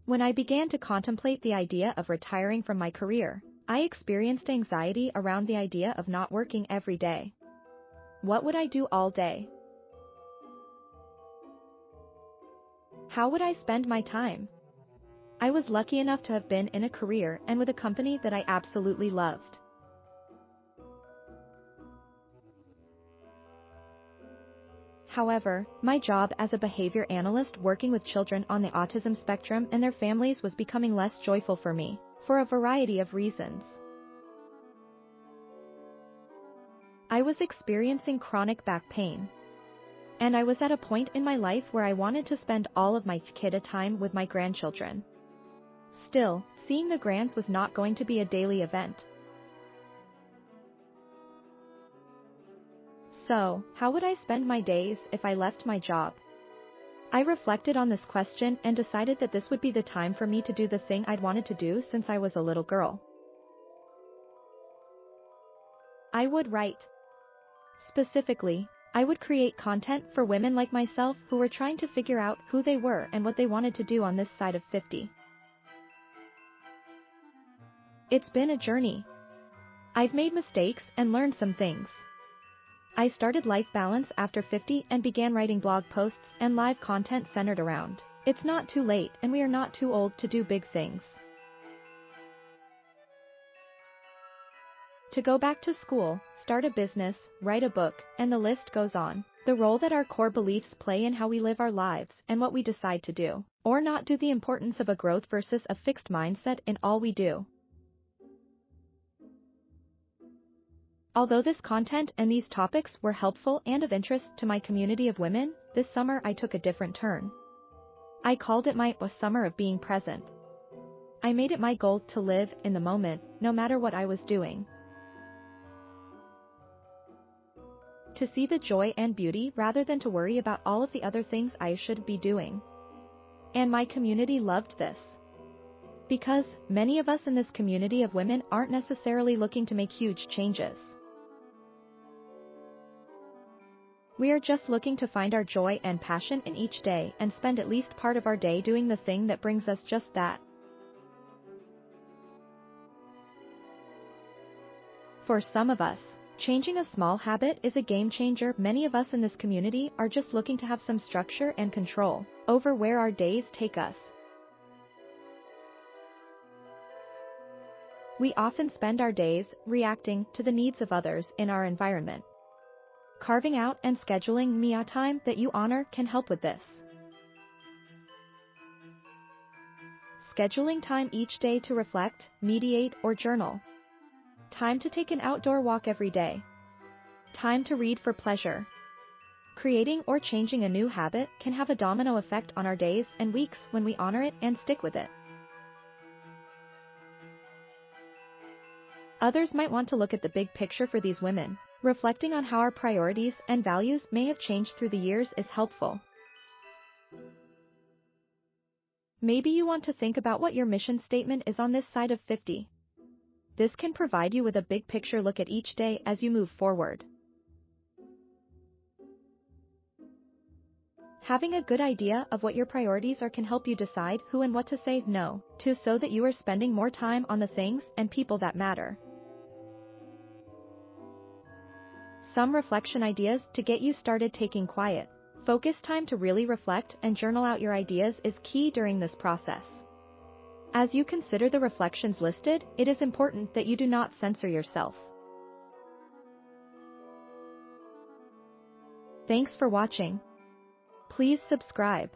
When I began to contemplate the idea of retiring from my career, I experienced anxiety around the idea of not working every day. What would I do all day? How would I spend my time? I was lucky enough to have been in a career and with a company that I absolutely loved. However, my job as a behavior analyst working with children on the autism spectrum and their families was becoming less joyful for me, for a variety of reasons. I was experiencing chronic back pain. And I was at a point in my life where I wanted to spend all of my kid time with my grandchildren. Still, seeing the grands was not going to be a daily event. So, how would I spend my days if I left my job? I reflected on this question and decided that this would be the time for me to do the thing I'd wanted to do since I was a little girl. I would write. Specifically, I would create content for women like myself who were trying to figure out who they were and what they wanted to do on this side of 50. It's been a journey. I've made mistakes and learned some things. I started Life Balance after 50 and began writing blog posts and live content centered around "It's not too late and we are not too old to do big things." To go back to school, start a business, write a book, and the list goes on. The role that our core beliefs play in how we live our lives and what we decide to do, or not do, the importance of a growth versus a fixed mindset in all we do. Although this content and these topics were helpful and of interest to my community of women, this summer I took a different turn. I called it my summer of being present. I made it my goal to live in the moment, no matter what I was doing. To see the joy and beauty rather than to worry about all of the other things I should be doing. And my community loved this. Because many of us in this community of women aren't necessarily looking to make huge changes. We are just looking to find our joy and passion in each day and spend at least part of our day doing the thing that brings us just that. For some of us, changing a small habit is a game changer. Many of us in this community are just looking to have some structure and control over where our days take us. We often spend our days reacting to the needs of others in our environment. Carving out and scheduling me time that you honor can help with this. Scheduling time each day to reflect, meditate, or journal. Time to take an outdoor walk every day. Time to read for pleasure. Creating or changing a new habit can have a domino effect on our days and weeks when we honor it and stick with it. Others might want to look at the big picture for these women. Reflecting on how our priorities and values may have changed through the years is helpful. Maybe you want to think about what your mission statement is on this side of 50. This can provide you with a big picture look at each day as you move forward. Having a good idea of what your priorities are can help you decide who and what to say no to so that you are spending more time on the things and people that matter. Some reflection ideas to get you started. Taking quiet, focused time to really reflect and journal out your ideas is key during this process. As you consider the reflections listed, it is important that you do not censor yourself. Thanks for watching. Please subscribe.